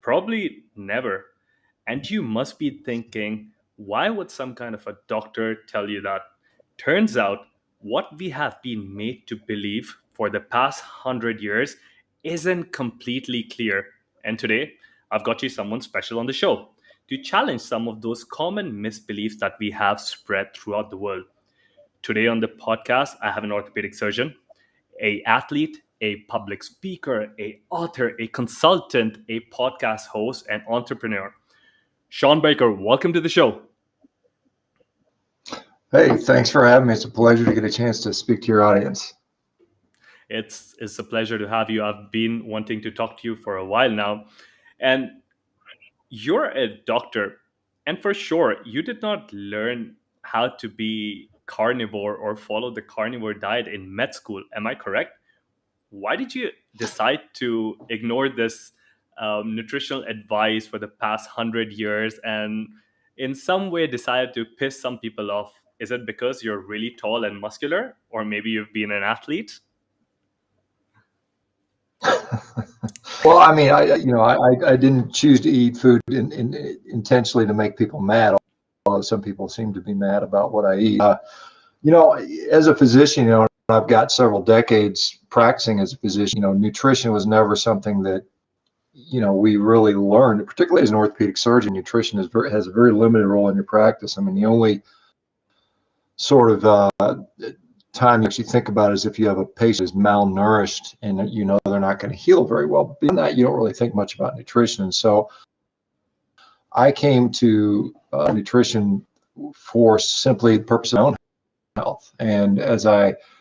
Probably never. And you must be thinking, why would some kind of a doctor tell you that? Turns out, what we have been made to believe for the past 100 years isn't completely clear. And today, I've got you someone special on the show to challenge some of those common misbeliefs that we have spread throughout the world. Today on the podcast, I have an orthopedic surgeon, a athlete, a public speaker, a author, a consultant, a podcast host, and entrepreneur. Shawn Baker, welcome to the show. Hey, thanks for having me. It's a pleasure to get a chance to speak to your audience. It's a pleasure to have you. I've been wanting to talk to you for a while now. And you're a doctor. And for sure, you did not learn how to be carnivore or follow the carnivore diet in med school. Am I correct? Why did you decide to ignore this nutritional advice for the past 100 years and in some way decided to piss some people off? Is it because you're really tall and muscular, or maybe you've been an athlete? Well, I mean, I didn't choose to eat food intentionally to make people mad, although some people seem to be mad about what I eat. As a physician, I've got several decades practicing as a physician. Nutrition was never something that, we really learned, particularly as an orthopedic surgeon. Nutrition has a very limited role in your practice. I mean, the only sort of time you actually think about is if you have a patient who's malnourished and they're not going to heal very well. Beyond that, you don't really think much about nutrition. And so I came to nutrition for simply the purpose of my own health. And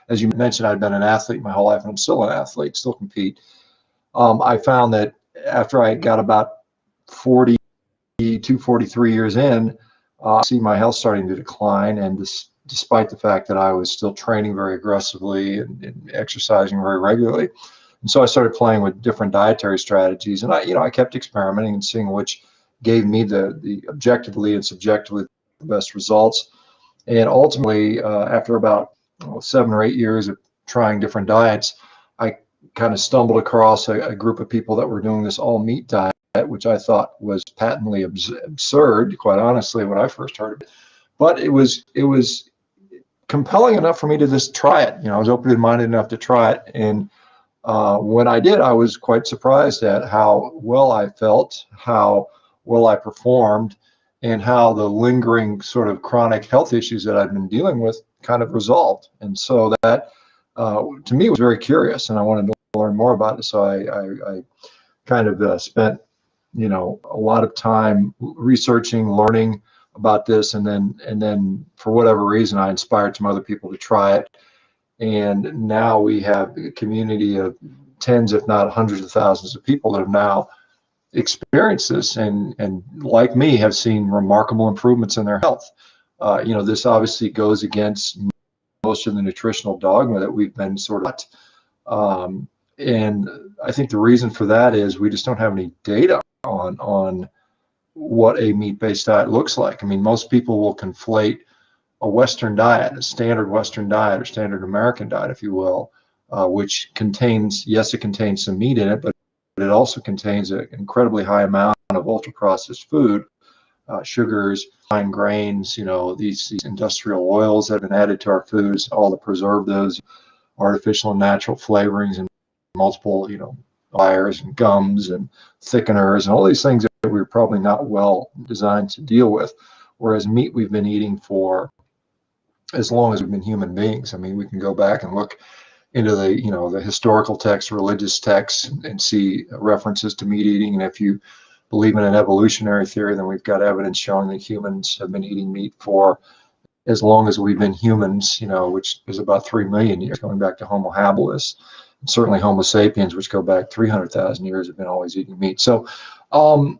as you mentioned, I've been an athlete my whole life, and I'm still an athlete, still compete. I found that after I got about 42, 43 years in, I see my health starting to decline, and despite the fact that I was still training very aggressively and exercising very regularly. And so I started playing with different dietary strategies, and I kept experimenting and seeing which gave me the objectively and subjectively the best results. And ultimately, after about 7 or 8 years of trying different diets, I kind of stumbled across a group of people that were doing this all meat diet, which I thought was patently absurd, quite honestly, when I first heard of it. But it was compelling enough for me to just try it. I was open-minded enough to try it. And when I did, I was quite surprised at how well I felt, how well I performed, and how the lingering sort of chronic health issues that I've been dealing with kind of resolved. And so that, to me, was very curious, and I wanted to learn more about it. So I kind of spent, a lot of time researching, learning about this, and then for whatever reason, I inspired some other people to try it. And now we have a community of tens, if not hundreds of thousands of people that have now experienced this and like me, have seen remarkable improvements in their health. This obviously goes against most of the nutritional dogma that we've been sort of, and I think the reason for that is we just don't have any data on what a meat-based diet looks like. I mean, most people will conflate a Western diet, a standard Western diet or standard American diet, if you will, which contains, yes, it contains some meat in it, but it also contains an incredibly high amount of ultra-processed food, sugars, fine grains, these industrial oils that have been added to our foods, all to preserve those artificial and natural flavorings and multiple, dyers and gums and thickeners and all these things that we're probably not well designed to deal with. Whereas meat we've been eating for as long as we've been human beings. I mean, we can go back and look into the historical texts, religious texts, and see references to meat eating. And if you believe in an evolutionary theory, then we've got evidence showing that humans have been eating meat for as long as we've been humans, which is about 3 million years, going back to Homo habilis. And certainly Homo sapiens, which go back 300,000 years, have been always eating meat. So, I've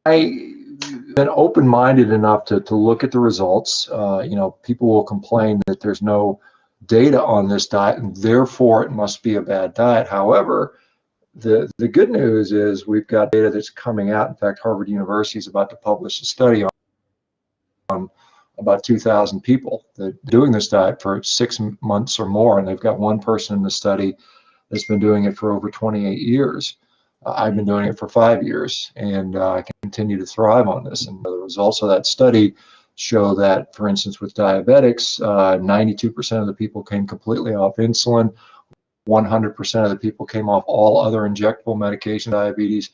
been open-minded enough to look at the results. People will complain that there's no data on this diet, and therefore it must be a bad diet. However, the good news is we've got data that's coming out. In fact, Harvard University is about to publish a study on about 2,000 people that are doing this diet for 6 months or more, and they've got one person in the study that's been doing it for over 28 years. I've been doing it for 5 years, and I continue to thrive on this. And the results of that study show that, for instance, with diabetics, 92% of the people came completely off insulin. 100% of the people came off all other injectable medication, diabetes.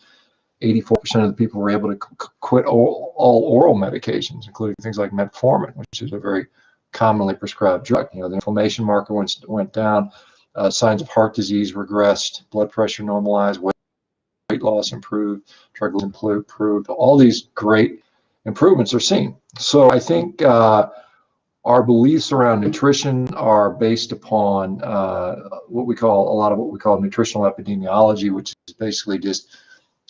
84% of the people were able to quit all oral medications, including things like metformin, which is a very commonly prescribed drug. The inflammation marker went down, signs of heart disease regressed, blood pressure normalized, weight loss improved, triglycerides improved. All these great improvements are seen. So I think our beliefs around nutrition are based upon what we call nutritional epidemiology, which is basically just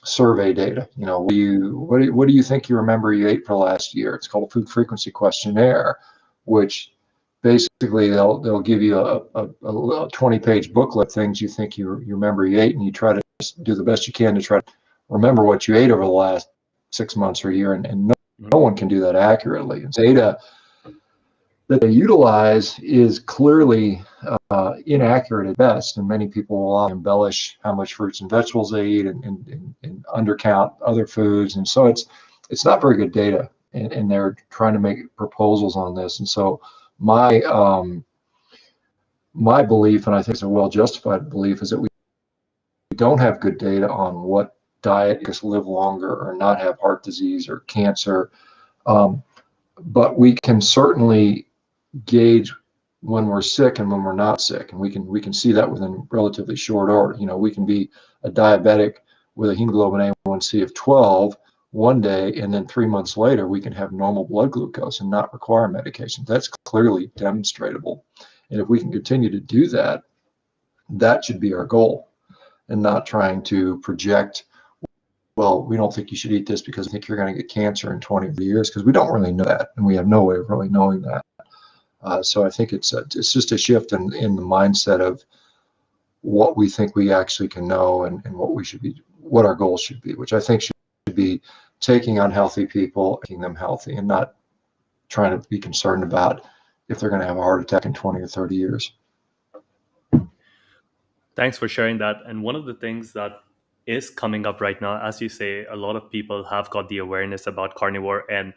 survey data. What do you think you remember you ate for the last year? It's called a food frequency questionnaire, which basically they'll give you a 20-page booklet of things you think you remember you ate, and you try to do the best you can to try to remember what you ate over the last 6 months or a year, and no one can do that accurately. And data that they utilize is clearly inaccurate at best, and many people will embellish how much fruits and vegetables they eat and undercount other foods, and so it's not very good data, and they're trying to make proposals on this. And so my belief, and I think it's a well-justified belief, is that we don't have good data on what diet makes us live longer or not have heart disease or cancer, but we can certainly gauge when we're sick and when we're not sick, and we can see that within relatively short order. We can be a diabetic with a hemoglobin A1C of 12 one day, and then 3 months later we can have normal blood glucose and not require medication. That's clearly demonstratable, and if we can continue to do that, that should be our goal, and not trying to project, well, we don't think you should eat this because we think you're going to get cancer in 20 years, because we don't really know that, and we have no way of really knowing that. So I think it's just a shift in the mindset of what we think we actually can know, and what our goals should be, which I think should be taking unhealthy people, making them healthy, and not trying to be concerned about if they're going to have a heart attack in 20 or 30 years. Thanks for sharing that. And one of the things that is coming up right now, as you say, a lot of people have got the awareness about carnivore, and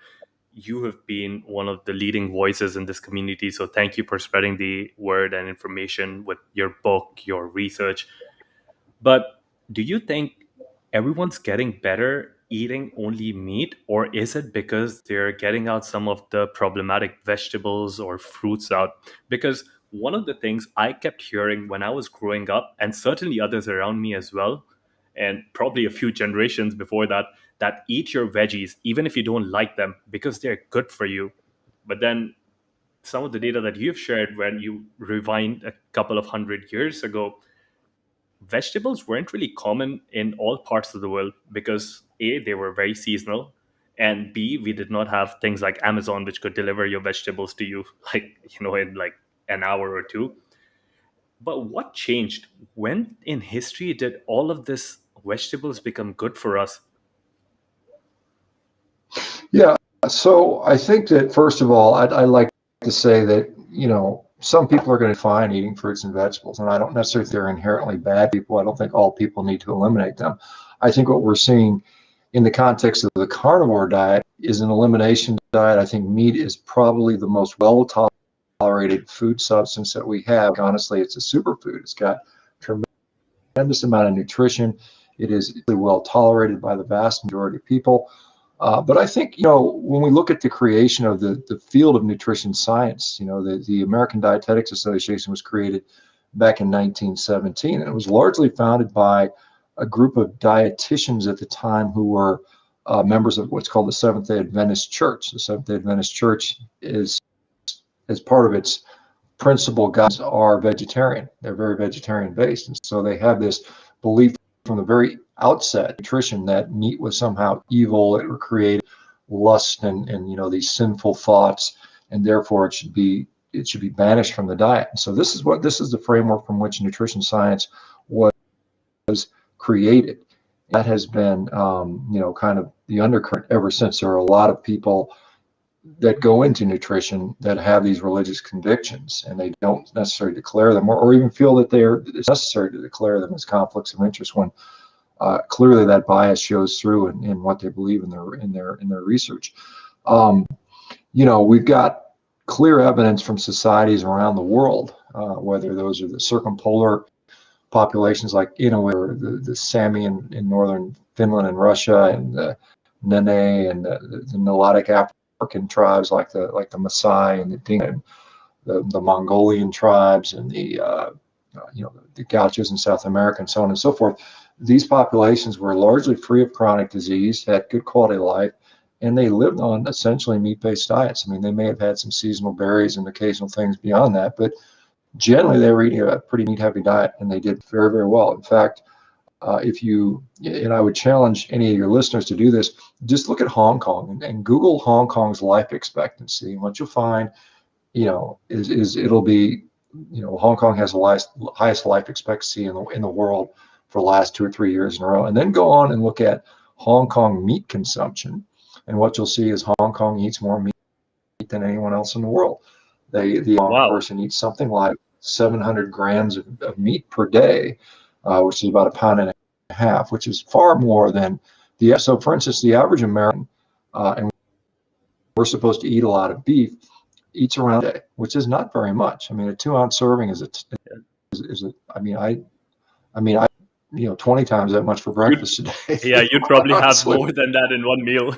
you have been one of the leading voices in this community. So thank you for spreading the word and information with your book, your research. But do you think everyone's getting better eating only meat, or is it because they're getting out some of the problematic vegetables or fruits out? Because one of the things I kept hearing when I was growing up, and certainly others around me as well, and probably a few generations before that, that eat your veggies, even if you don't like them, because they're good for you. But then some of the data that you've shared, when you rewind a couple of 100 years ago, vegetables weren't really common in all parts of the world because A, they were very seasonal, and B, we did not have things like Amazon, which could deliver your vegetables to you in like an hour or two. But what changed? When in history did all of this vegetables become good for us? Yeah, so I think that, first of all, I like to say that, some people are going to be fine eating fruits and vegetables, and I don't necessarily think they're inherently bad people. I don't think all people need to eliminate them. I think what we're seeing in the context of the carnivore diet is an elimination diet. I think meat is probably the most well-tolerated food substance that we have. Honestly, it's a superfood. It's got tremendous amount of nutrition. It is really well tolerated by the vast majority of people. But I think, when we look at the creation of the field of nutrition science, the American Dietetics Association was created back in 1917, and it was largely founded by a group of dietitians at the time who were members of what's called the Seventh-day Adventist Church. The Seventh-day Adventist Church is, as part of its principal guides, are vegetarian. They're very vegetarian based, and so they have this belief from the very outset, nutrition, that meat was somehow evil. It created lust and these sinful thoughts, and therefore it should be banished from the diet. And so this is the framework from which nutrition science was created. That has been kind of the undercurrent ever since. There are a lot of people that go into nutrition that have these religious convictions, and they don't necessarily declare them, or even feel that it's necessary to declare them as conflicts of interest, when clearly that bias shows through in what they believe in their research. Um, we've got clear evidence from societies around the world, whether those are the circumpolar populations like Inuit or the Sami in northern Finland and Russia, and the Nene and the Nilotic African tribes like the Maasai and the Dinka, and the Mongolian tribes, and the Gauchos in South America, and so on and so forth. These populations were largely free of chronic disease, had good quality of life, and they lived on essentially meat-based diets. I mean, they may have had some seasonal berries and occasional things beyond that, but generally they were eating a pretty meat-heavy diet, and they did very, very well. In fact, and I would challenge any of your listeners to do this, just look at Hong Kong and Google Hong Kong's life expectancy. And what you'll find, is it'll be, Hong Kong has the highest life expectancy in the world for the last 2 or 3 years in a row. And then go on and look at Hong Kong meat consumption. And what you'll see is Hong Kong eats more meat than anyone else in the world. The Hong Kong Wow. person eats something like 700 grams of meat per day, which is about a pound and a half, which is far more than so for instance, the average American, and we're supposed to eat a lot of beef, eats around a day, which is not very much. I mean, a 2-ounce serving I 20 times that much for You'd, breakfast yeah, today, you'd quite probably have honestly. more than that in one meal.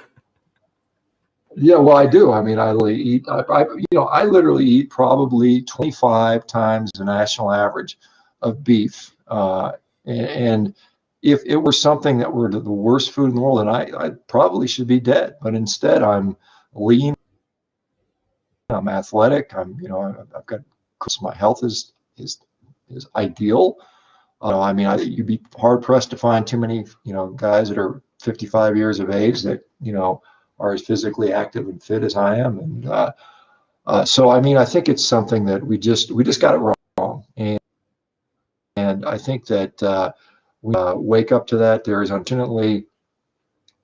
Yeah, well, I do. I mean, I literally eat. I literally eat probably 25 times the national average of beef. And if it were something that were the worst food in the world, then I probably should be dead. But instead, I'm lean. I'm athletic. I've got, my health is ideal. I mean, you'd be hard pressed to find too many, guys that are 55 years of age that, are as physically active and fit as I am. And so, I mean, I think it's something that we just got it wrong. And I think that we wake up to that. There is unfortunately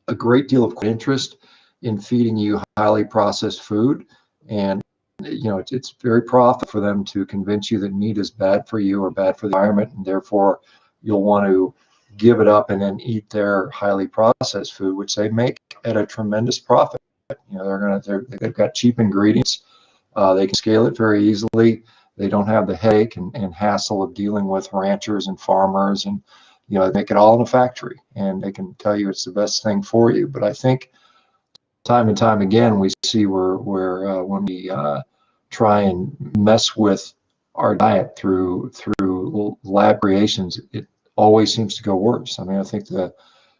a great deal of interest in feeding you highly processed food. And, it's very profitable for them to convince you that meat is bad for you or bad for the environment. And therefore, you'll want to give it up and then eat their highly processed food, which they make at a tremendous profit. They've got cheap ingredients. They can scale it very easily. They don't have the headache and hassle of dealing with ranchers and farmers, and they make it all in a factory, and they can tell you it's the best thing for you. But I think time and time again we see where when we try and mess with our diet through lab creations, it always seems to go worse. I mean, I think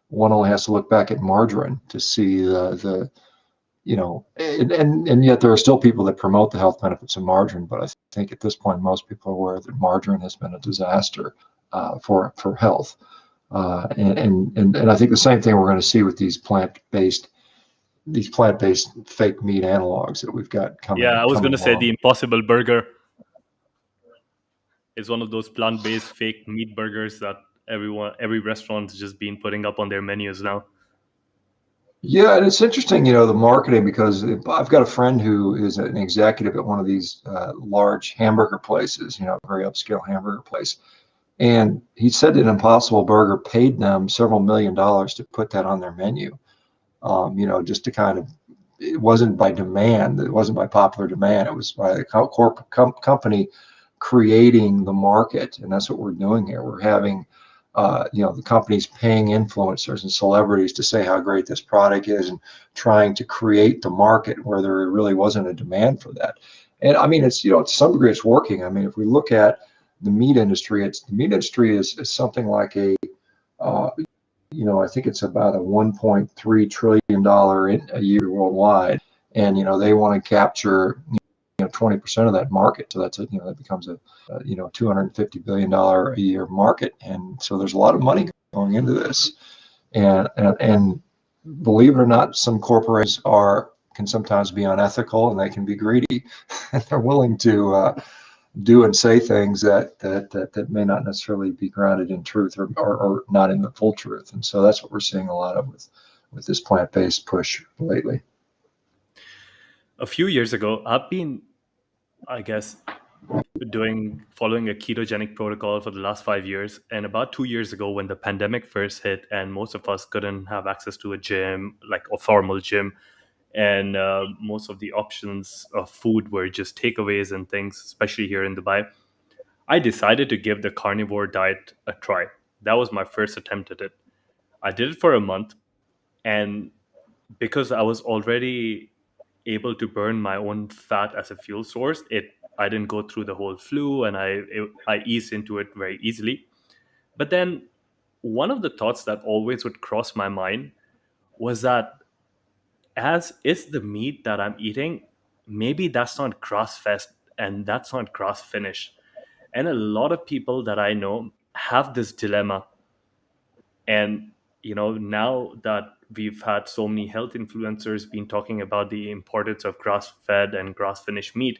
one only has to look back at margarine to see the and yet there are still people that promote the health benefits of margarine. But I think at this point, most people are aware that margarine has been a disaster for health. And I think the same thing we're going to see with these plant-based fake meat analogs that we've got Yeah, coming I was going to say the along. Impossible Burger is one of those plant-based fake meat burgers that every restaurant's just been putting up on their menus now. Yeah, and it's interesting, the marketing, because I've got a friend who is an executive at one of these large hamburger places, very upscale hamburger place. And he said that Impossible Burger paid them several $1,000,000 to put that on their menu. Just to kind of, it wasn't by demand, it wasn't by popular demand, it was by the corporate company creating the market. And that's what we're doing here. We're having the companies paying influencers and celebrities to say how great this product is, and trying to create the market where there really wasn't a demand for that. And I mean, it's, to some degree it's working. I mean, if we look at the meat industry, is something like I think it's about a $1.3 trillion a year worldwide. And, they want to capture, 20% of that market. So that becomes a $250 billion a year market. And so there's a lot of money going into this. And believe it or not, some corporations can sometimes be unethical, and they can be greedy. And they're willing to do and say things that may not necessarily be grounded in truth, or not in the full truth. And so that's what we're seeing a lot of with this plant-based push lately. A few years ago, I've been, I guess, following a ketogenic protocol for the last 5 years. And about 2 years ago, when the pandemic first hit, and most of us couldn't have access to a gym, like a formal gym, and most of the options of food were just takeaways and things, especially here in Dubai, I decided to give the carnivore diet a try. That was my first attempt at it. I did it for a month, and because I was already able to burn my own fat as a fuel source, it I didn't go through the whole flu, and I eased into it very easily. But then one of the thoughts that always would cross my mind was that, as is the meat that I'm eating, maybe that's not grass fed and that's not grass finished. And a lot of people that I know have this dilemma. And now that we've had so many health influencers been talking about the importance of grass fed and grass finished meat,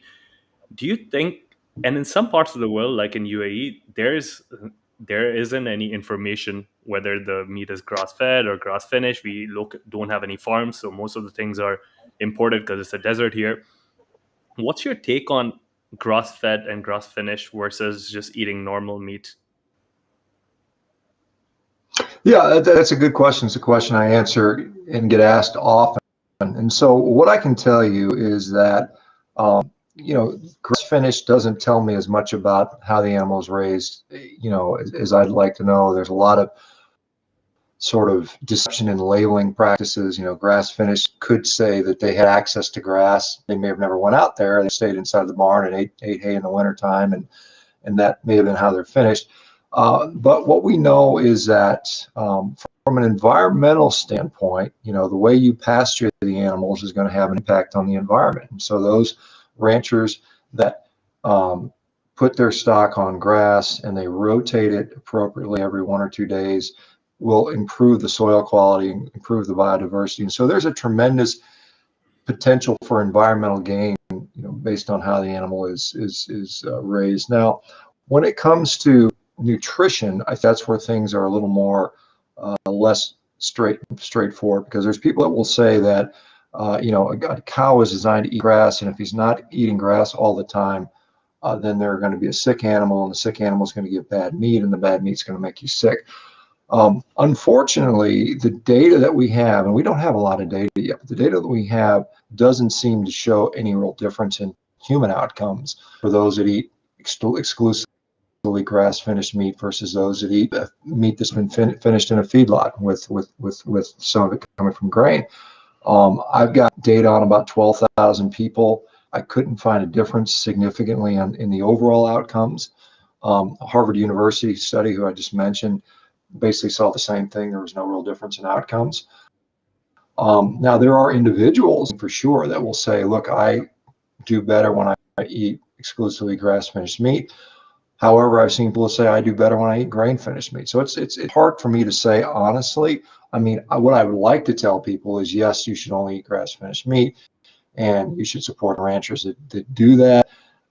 do you think, and in some parts of the world like in UAE, there isn't any information whether the meat is grass fed or grass finished. Don't have any farms, so most of the things are imported because it's a desert here. What's your take on grass fed and grass finished versus just eating normal meat? Yeah, that's a good question. It's a question I answer and get asked often. And so, what I can tell you is that, grass finish doesn't tell me as much about how the animal is raised, as I'd like to know. There's a lot of sort of deception in labeling practices. Grass finished could say that they had access to grass. They may have never went out there. They stayed inside the barn and ate hay in the wintertime, and that may have been how they're finished. But what we know is that, from an environmental standpoint, the way you pasture the animals is going to have an impact on the environment. And so those ranchers that put their stock on grass and they rotate it appropriately every 1 or 2 days will improve the soil quality and improve the biodiversity. And so there's a tremendous potential for environmental gain, based on how the animal is raised. Now, when it comes to nutrition, I think that's where things are a little more less straightforward, because there's people that will say that a cow is designed to eat grass, and if he's not eating grass all the time, then they're going to be a sick animal, and the sick animal is going to give bad meat, and the bad meat is going to make you sick. Unfortunately, the data that we have, and we don't have a lot of data yet, but the data that we have doesn't seem to show any real difference in human outcomes for those that eat exclusively grass finished meat versus those that eat meat that's been finished in a feedlot with some of it coming from grain. I've got data on about 12,000 people. I couldn't find a difference significantly in the overall outcomes. Harvard University study, who I just mentioned, basically saw the same thing. There was no real difference in outcomes. Now, there are individuals for sure that will say, look, I do better when I eat exclusively grass finished meat. However, I've seen people say I do better when I eat grain finished meat. So it's hard for me to say honestly. I mean, what I would like to tell people is, yes, you should only eat grass finished meat, and you should support ranchers that do that.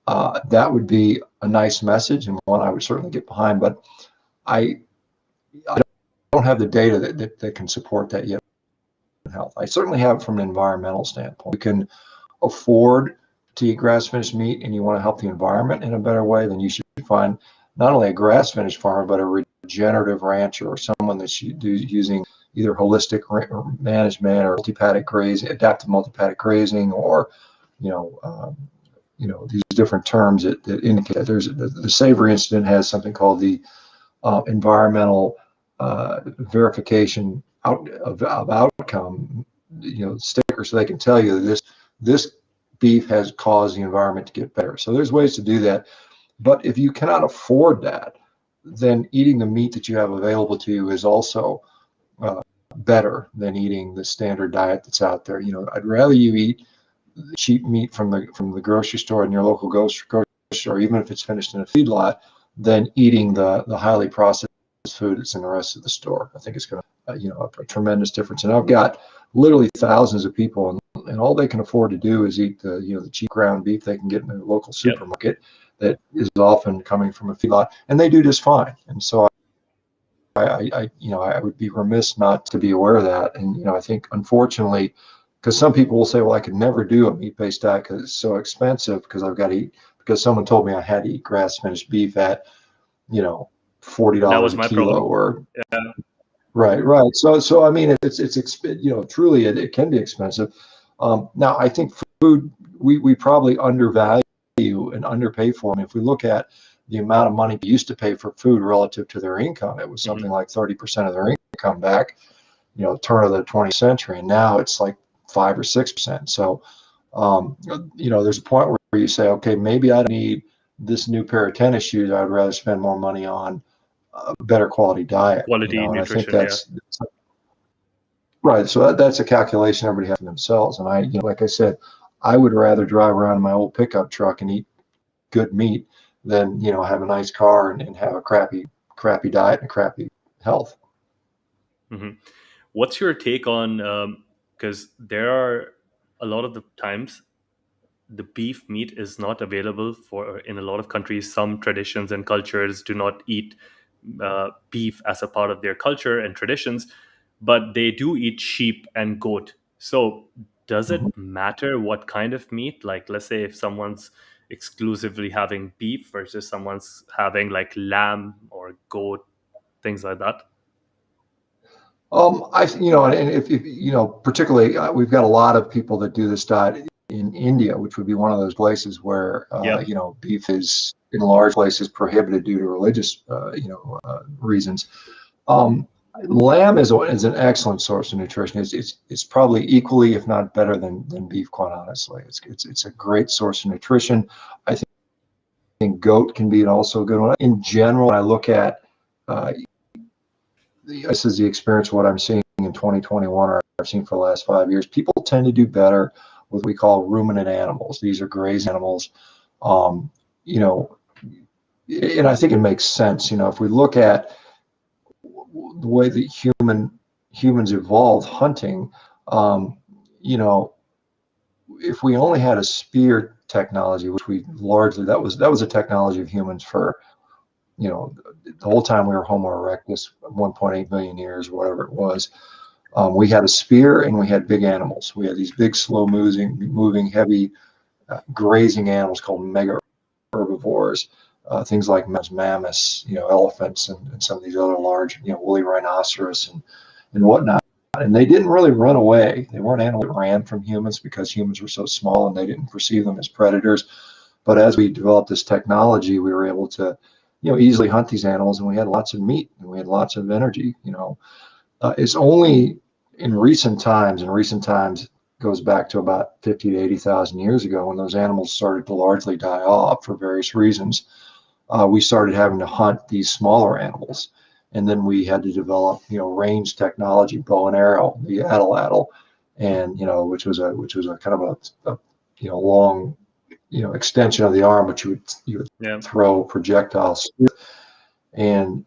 That would be a nice message, and one I would certainly get behind. But I don't have the data that can support that yet in health. I certainly have it from an environmental standpoint. You can afford to eat grass finished meat and you want to help the environment in a better way, then you should find not only a grass finished farmer, but a regenerative rancher, or someone that's using either holistic management or multi-paddock grazing, adaptive multi-paddock grazing, or these different terms that indicate that. There's the Savory Institute has something called the environmental verification of outcome, sticker, so they can tell you that this beef has caused the environment to get better. So there's ways to do that. But if you cannot afford that, then eating the meat that you have available to you is also better than eating the standard diet that's out there. I'd rather you eat cheap meat from the grocery store in your local grocery store, even if it's finished in a feedlot, than eating the highly processed food that's in the rest of the store. I think it's going to a tremendous difference. And I've got literally thousands of people, and all they can afford to do is eat the cheap ground beef they can get in the local supermarket that is often coming from a feedlot, and they do just fine. And so I would be remiss not to be aware of that. And I think, unfortunately, because some people will say, well, I could never do a meat-based diet because it's so expensive, because I've got to eat because someone told me I had to eat grass finished beef at, you know, That $40 was a my kilo, problem. or Yeah. right, right. So I mean, truly it can be expensive. Now I think food we probably undervalue and underpay for. I mean, if we look at the amount of money they used to pay for food relative to their income, it was Hmm. something like 30% of their income back, turn of the 20th century, and now it's like 5 or 6%. So, there's a point where you say, okay, maybe I don't need this new pair of tennis shoes. I'd rather spend more money on a better quality diet, Quality and I think nutrition. Yeah. that's right. So that's a calculation everybody has for themselves. And like I said, I would rather drive around in my old pickup truck and eat good meat than, have a nice car and have a crappy diet and crappy health. Hmm. What's your take on? Because there are a lot of the times the beef meat is not available for in a lot of countries. Some traditions and cultures do not eat beef as a part of their culture and traditions, but they do eat sheep and goat. So does Mhm. it matter what kind of meat? Like, let's say if someone's exclusively having beef versus someone's having like lamb or goat, things like that. And if particularly, we've got a lot of people that do this diet in India, which would be one of those places where, Yeah. beef is in large places prohibited due to religious, reasons. Um, Lamb is an excellent source of nutrition. It's probably equally, if not better than beef, quite honestly. It's a great source of nutrition. I think goat can be also a good one. In general, when I look at, uh, this is the experience of what I'm seeing in 2021, or I've seen for the last 5 years. People tend to do better with what we call ruminant animals. These are grazing animals. Um, you know, and I think it makes sense. If we look at the way that humans evolved hunting, um, you know, if we only had a spear technology, which we largely that was a technology of humans for, the whole time we were Homo erectus, 1.8 billion years, or whatever it was. We had a spear and we had big animals. We had these big, slow moving, heavy, grazing animals called mega herbivores. Things like mammoths, elephants, and some of these other large, woolly rhinoceros and whatnot. And they didn't really run away. They weren't animals that ran from humans because humans were so small and they didn't perceive them as predators. But as we developed this technology, we were able to, easily hunt these animals, and we had lots of meat and we had lots of energy. It's only in recent times goes back to about 50 to 80,000 years ago, when those animals started to largely die off for various reasons. We started having to hunt these smaller animals. And then we had to develop, range technology, bow and arrow, the atlatl, and, which was a kind of a long, extension of the arm, which you would Yeah. throw projectiles. And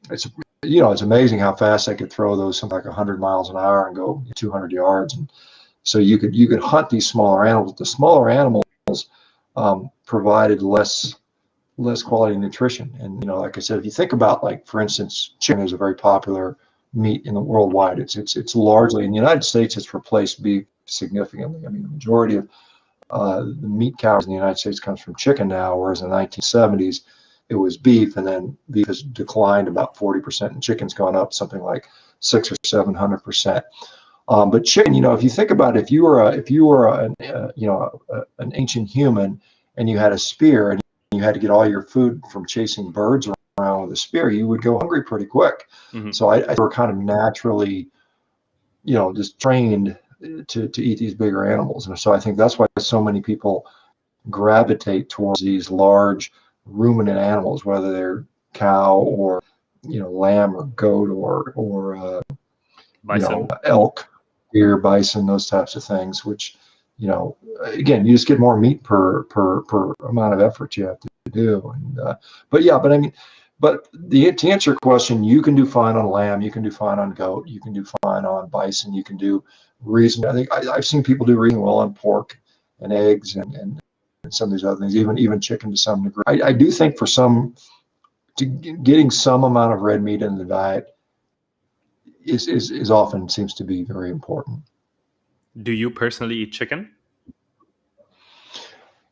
it's amazing how fast they could throw those, something like 100 miles an hour and go 200 yards. And so you could hunt these smaller animals. The smaller animals provided less quality nutrition. And like I said, if you think about, like, for instance, chicken is a very popular meat in the worldwide. It's largely in the United States. It's replaced beef significantly. I mean, the majority of the meat cows in the United States comes from chicken now, whereas in the 1970s it was beef, and then beef has declined about 40%, and chicken's gone up something like 600 or 700%. But chicken, if you think about it, if you were an ancient human and you had a spear and you had to get all your food from chasing birds around with a spear, you would go hungry pretty quick. Hmm. So I were kind of naturally, just trained to eat these bigger animals. And so I think that's why so many people gravitate towards these large ruminant animals, whether they're cow or, lamb or goat or Bison. elk, deer, bison, those types of things, which, again, you just get more meat per amount of effort you have to do. And but I mean, to answer your question, you can do fine on lamb, you can do fine on goat, you can do fine on bison, you can do reason. I think I've seen people do reasonably well on pork and eggs and some of these other things, even chicken to some degree. I do think for getting some amount of red meat in the diet is often seems to be very important. Do you personally eat chicken?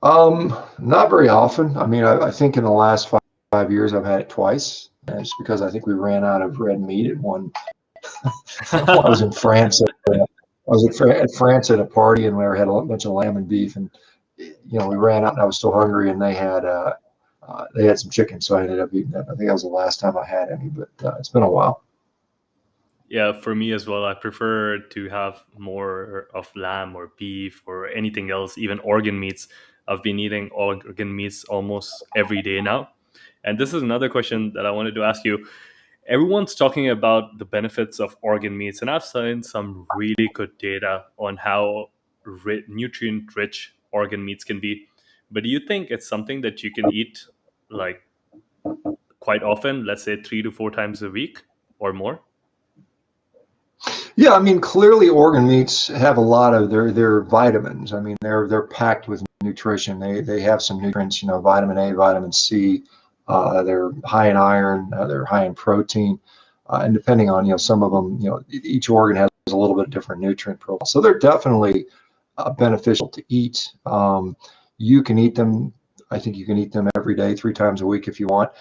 Not very often. I mean, I think in the last 5 years I've had it twice. And it's because I think we ran out of red meat at one. I was in France. I was at France at a party, and we had a bunch of lamb and beef, and we ran out, and I was still hungry, and they had some chicken, so I ended up eating that. I think that was the last time I had any, but it's been a while. Yeah, for me as well, I prefer to have more of lamb or beef or anything else, even organ meats. I've been eating organ meats almost every day now. And this is another question that I wanted to ask you. Everyone's talking about the benefits of organ meats, and I've seen some really good data on how nutrient rich organ meats can be. But do you think it's something that you can eat like quite often, let's say 3 to 4 times a week or more? Yeah, I mean, clearly organ meats have a lot of their vitamins. I mean, they're packed with nutrition. They have some nutrients, vitamin A, vitamin C. They're high in iron. They're high in protein. And depending on, some of them, each organ has a little bit different nutrient profile. So they're definitely beneficial to eat. You can eat them. I think you can eat them every day, 3 times a week if you want.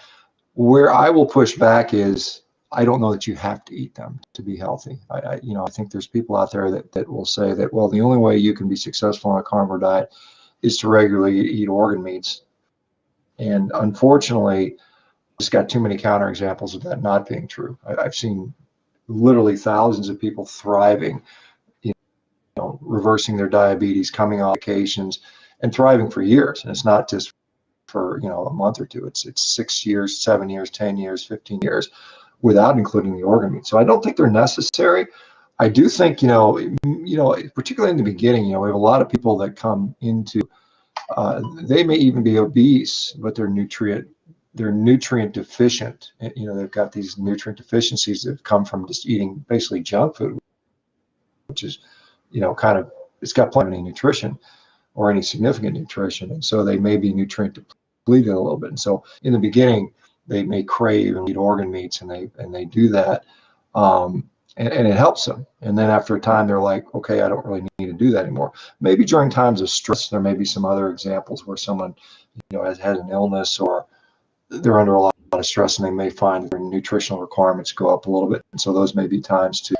Where I will push back is I don't know that you have to eat them to be healthy. I think there's people out there that will say that, well, the only way you can be successful on a carnivore diet is to regularly eat organ meats. And unfortunately, just got too many counterexamples of that not being true. I've seen literally thousands of people thriving, reversing their diabetes, coming off medications, and thriving for years. And it's not just for a month or two. It's 6 years, 7 years, 10 years, 15 years, without including the organ meat. So I don't think they're necessary. I do think particularly in the beginning, we have a lot of people that come into. They may even be obese, but they're nutrient deficient. They've got these nutrient deficiencies that come from just eating basically junk food, which is, kind of, it's got plenty of nutrition or any significant nutrition. And so they may be nutrient depleted a little bit. And so in the beginning, they may crave and eat organ meats, and they do that. And it helps them. And then after a time, they're like, okay, I don't really need to do that anymore. Maybe during times of stress, there may be some other examples where someone, has had an illness, or they're under a lot of stress, and they may find that their nutritional requirements go up a little bit. And so those may be times to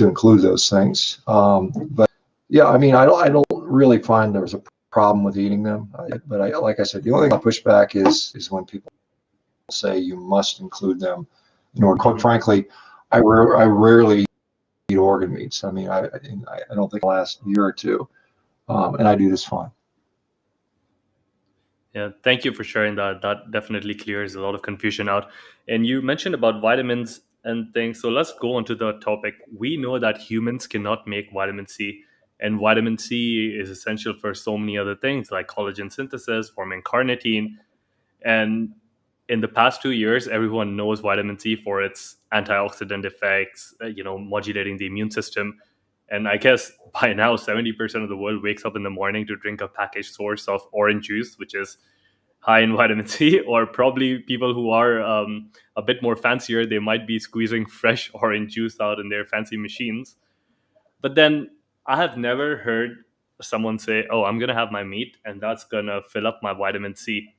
include those things. But yeah, I mean, I don't really find there's a problem with eating them. But like I said, the only thing I push back is when people say you must include them. Quite frankly, I rarely eat organ meats. I mean, I don't think the last year or two, and I do this fine. Yeah, thank you for sharing that. That definitely clears a lot of confusion out. And you mentioned about vitamins and things. So let's go on to the topic. We know that humans cannot make vitamin C, and vitamin C is essential for so many other things like collagen synthesis, forming carnitine. And in the past 2 years, everyone knows vitamin C for its antioxidant effects, modulating the immune system. And I guess by now, 70% of the world wakes up in the morning to drink a packaged source of orange juice, which is high in vitamin C, or probably people who are a bit more fancier, they might be squeezing fresh orange juice out in their fancy machines. But then I have never heard someone say, oh, I'm going to have my meat and that's going to fill up my vitamin C.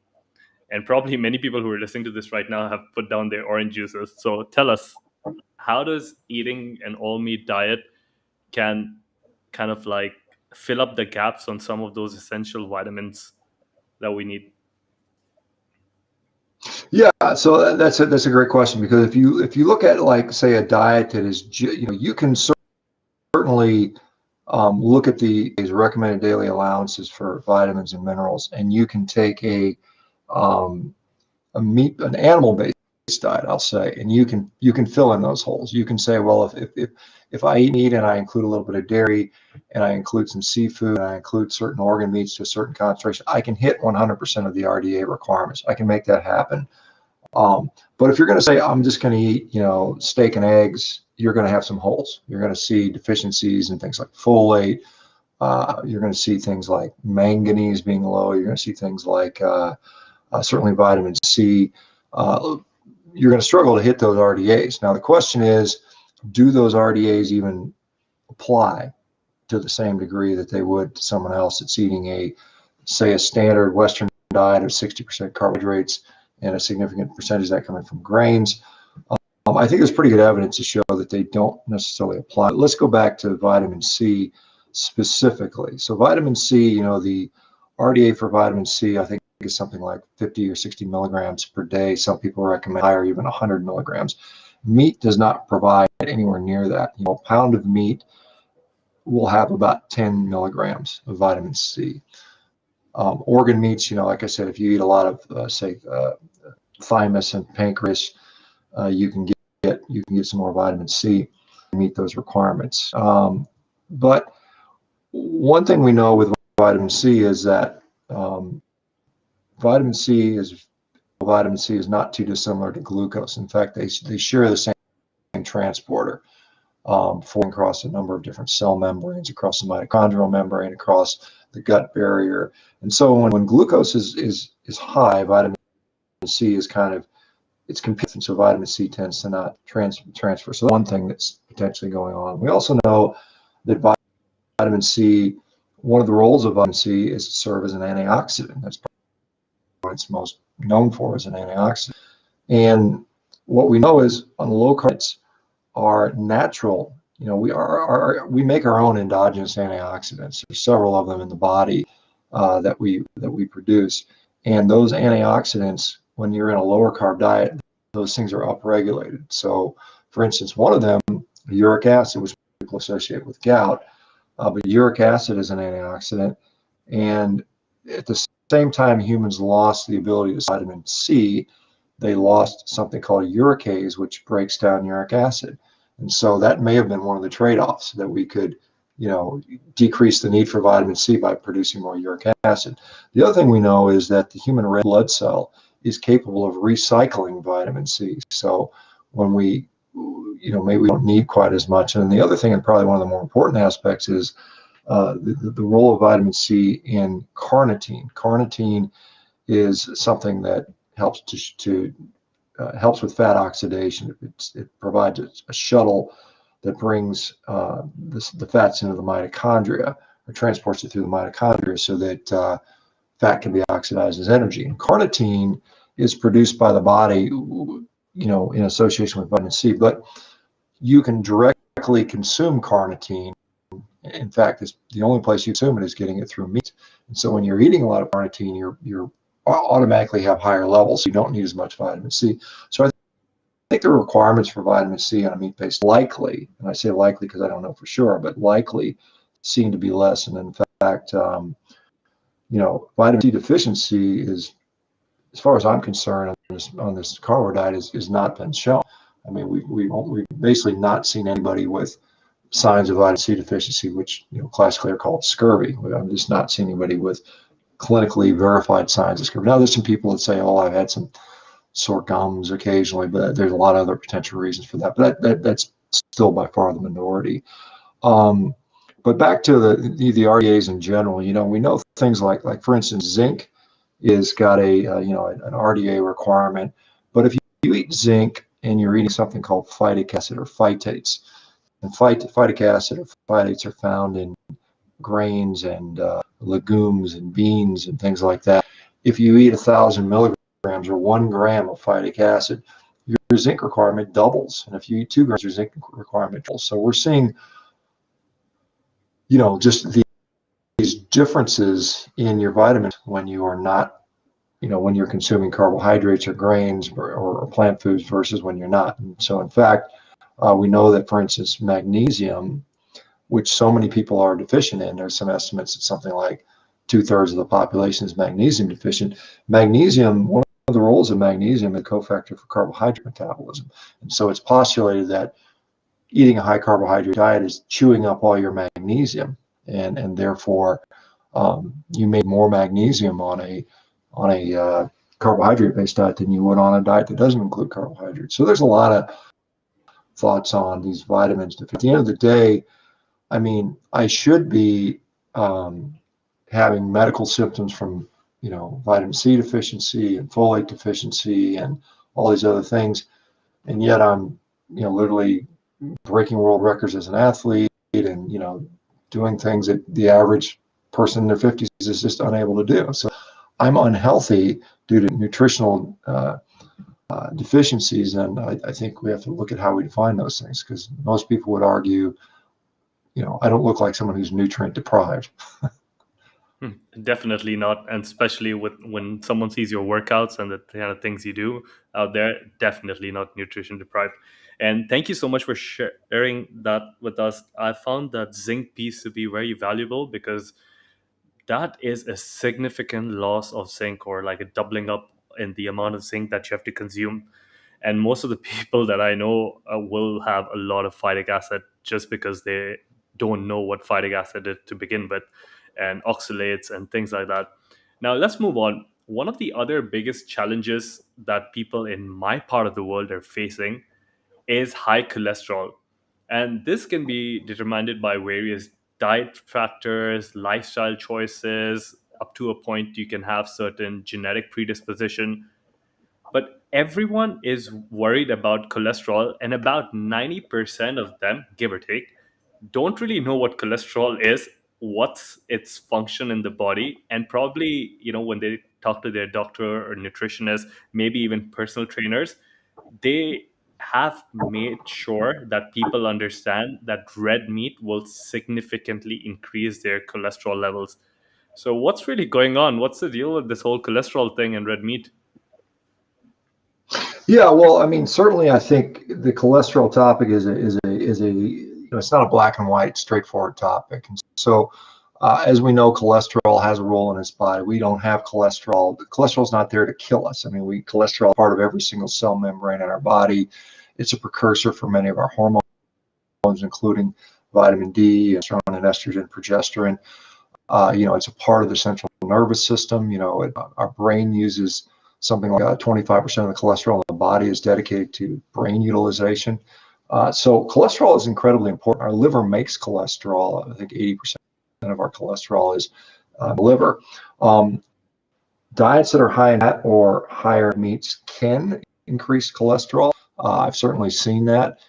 And probably many people who are listening to this right now have put down their orange juices. So tell us, how does eating an all meat diet can kind of like fill up the gaps on some of those essential vitamins that we need? Yeah, so that's a great question, because if you look at, like, say, a diet that is, you can certainly look at these recommended daily allowances for vitamins and minerals, and you can take um, an animal based diet, I'll say, and you can fill in those holes. You can say, well, if I eat meat and I include a little bit of dairy, and I include some seafood, and I include certain organ meats to a certain concentration, I can hit 100% of the RDA requirements. I can make that happen. But if you're going to say, I'm just going to eat, steak and eggs, you're going to have some holes. You're going to see deficiencies in things like folate. You're going to see things like manganese being low. You're going to see things like certainly vitamin C. You're going to struggle to hit those RDAs. Now, the question is, do those RDAs even apply to the same degree that they would to someone else that's eating say a standard Western diet of 60% carbohydrates and a significant percentage of that coming from grains. I think there's pretty good evidence to show that they don't necessarily apply. Let's go back to vitamin C specifically. So vitamin C, the RDA for vitamin C, I think is something like 50 or 60 milligrams per day. Some people recommend higher, even 100 milligrams. Meat does not provide anywhere near that. A pound of meat will have about 10 milligrams of vitamin C. Organ meats, like I said, if you eat a lot of, say, thymus and pancreas, you can get some more vitamin C to meet those requirements. But one thing we know with vitamin C is that vitamin C is not too dissimilar to glucose. In fact, they share the same transporter, flowing across a number of different cell membranes, across the mitochondrial membrane, across the gut barrier. And so when glucose is high, vitamin C is it's competing, so vitamin C tends to not transfer. So that's one thing that's potentially going on. We also know that vitamin C, one of the roles of vitamin C is to serve as an antioxidant. That's what it's most known for, as an antioxidant. And what we know is on low carbs are natural. We make our own endogenous antioxidants. There's several of them in the body that we produce, and those antioxidants, when you're in a lower carb diet, those things are upregulated. So, for instance, one of them, uric acid, which people associate with gout, but uric acid is an antioxidant, and at the same time humans lost the ability to vitamin C, they lost something called uricase, which breaks down uric acid. And so that may have been one of the trade-offs, that we could, decrease the need for vitamin C by producing more uric acid. The other thing we know is that the human red blood cell is capable of recycling vitamin C. So when we, maybe we don't need quite as much. And the other thing, and probably one of the more important aspects, is the role of vitamin C in carnitine. Carnitine is something that helps helps with fat oxidation. It provides a shuttle that brings the fats into the mitochondria, or transports it through the mitochondria, so that fat can be oxidized as energy. And carnitine is produced by the body, in association with vitamin C. But you can directly consume carnitine. In fact, it's the only place you consume it is getting it through meat. And so when you're eating a lot of carnitine, you're automatically have higher levels. So you don't need as much vitamin C. So I think the requirements for vitamin C on a meat-based likely, and I say likely because I don't know for sure, but likely seem to be less. And in fact, vitamin C deficiency is, as far as I'm concerned, on this carnivore diet is not been shown. I mean, we've basically not seen anybody with signs of vitamin C deficiency, which classically are called scurvy. I've just not seen anybody with clinically verified signs of scurvy. Now, there's some people that say, "Oh, I've had some sore gums occasionally," but there's a lot of other potential reasons for that. But that's still by far the minority. But back to the RDAs in general, we know things like for instance, zinc is got an RDA requirement. But if you eat zinc and you're eating something called phytic acid or phytates, and phytic acid or phytates are found in grains and legumes and beans and things like that. If you eat 1,000 milligrams or 1 gram of phytic acid, your zinc requirement doubles. And if you eat 2 grams, your zinc requirement doubles. So we're seeing, just these differences in your vitamins when you are not, when you're consuming carbohydrates or grains or plant foods versus when you're not. And so, in fact, we know that, for instance, magnesium, which so many people are deficient in, there's some estimates that something like 2/3 of the population is magnesium deficient. Magnesium, one of the roles of magnesium is a cofactor for carbohydrate metabolism. And so it's postulated that eating a high carbohydrate diet is chewing up all your magnesium, and therefore you make more magnesium on a carbohydrate-based diet than you would on a diet that doesn't include carbohydrates. So there's a lot of thoughts on these vitamins. At the end of the day, I mean, I should be having medical symptoms from, vitamin C deficiency and folate deficiency and all these other things, and yet I'm, literally breaking world records as an athlete and, doing things that the average person in their 50s is just unable to do. So I'm unhealthy due to nutritional deficiencies, and I think we have to look at how we define those things, because most people would argue, I don't look like someone who's nutrient deprived. Definitely not, and especially when someone sees your workouts and the kind of things you do out there, definitely not nutrition deprived. And thank you so much for sharing that with us. I found that zinc piece to be very valuable because that is a significant loss of zinc, or like a doubling up in the amount of zinc that you have to consume. And most of the people that I know will have a lot of phytic acid just because they don't know what phytic acid is to begin with, and oxalates and things like that. Now let's move on. One of the other biggest challenges that people in my part of the world are facing is high cholesterol. And this can be determined by various diet factors, lifestyle choices. Up to a point, you can have certain genetic predisposition. But everyone is worried about cholesterol, and about 90% of them, give or take, don't really know what cholesterol is, what's its function in the body, and probably, when they talk to their doctor or nutritionist, maybe even personal trainers, they have made sure that people understand that red meat will significantly increase their cholesterol levels. So what's really going on? What's the deal with this whole cholesterol thing and red meat? Yeah, well, I mean, certainly, I think the cholesterol topic is it's not a black and white, straightforward topic. And so, as we know, cholesterol has a role in its body. We don't have cholesterol. Cholesterol is not there to kill us. I mean, cholesterol is part of every single cell membrane in our body. It's a precursor for many of our hormones, including vitamin D, and estrogen, progesterone. It's a part of the central nervous system. Our brain uses something like 25% of the cholesterol in the body is dedicated to brain utilization. So cholesterol is incredibly important. Our liver makes cholesterol. I think 80% of our cholesterol is liver. Diets that are high in fat or higher meats can increase cholesterol. I've certainly seen that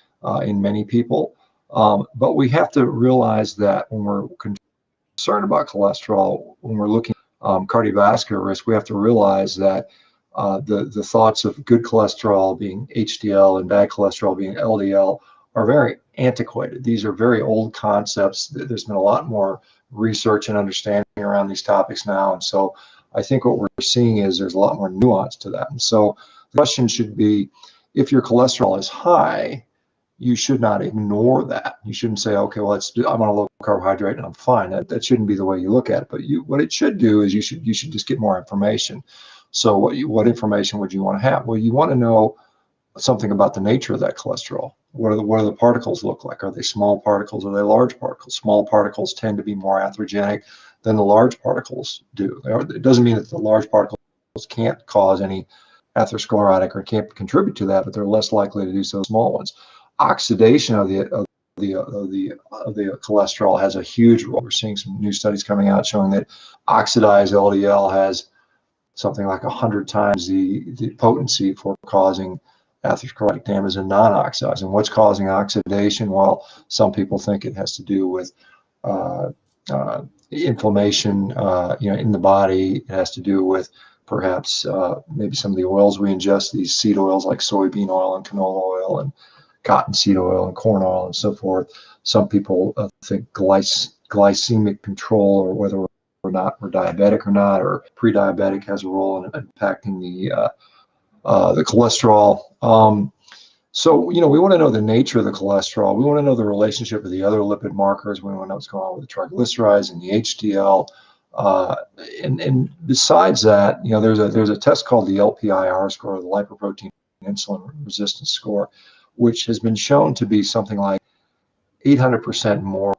in many people. But we have to realize that when we're concerned about cholesterol, when we're looking at cardiovascular risk, we have to realize that the thoughts of good cholesterol being HDL and bad cholesterol being LDL are very antiquated. These are very old concepts. There's been a lot more research and understanding around these topics now. And so I think what we're seeing is there's a lot more nuance to that. And so the question should be, if your cholesterol is high, you should not ignore that. You shouldn't say, okay, well, I'm on a low carbohydrate and I'm fine. That shouldn't be the way you look at it. But what it should do is you should just get more information. So what information would you want to have? Well, you want to know something about the nature of that cholesterol. What do the particles look like? Are they small particles? Are they large particles? Small particles tend to be more atherogenic than the large particles do. It doesn't mean that the large particles can't cause any atherosclerotic or can't contribute to that, but they're less likely to do so than small ones. Oxidation of the cholesterol has a huge role. We're seeing some new studies coming out showing that oxidized LDL has something like 100 times the potency for causing atherosclerotic damage than non-oxidized. And what's causing oxidation? Well, some people think it has to do with inflammation, in the body. It has to do with perhaps maybe some of the oils we ingest, these seed oils like soybean oil and canola oil and cottonseed oil and corn oil and so forth. Some people think glycemic control, or whether we're diabetic or not, or pre-diabetic, has a role in impacting the cholesterol. So, we want to know the nature of the cholesterol. We want to know the relationship with the other lipid markers. We want to know what's going on with the triglycerides and the HDL. And besides that, there's a test called the LPIR score, the lipoprotein insulin resistance score, which has been shown to be something like 800% more.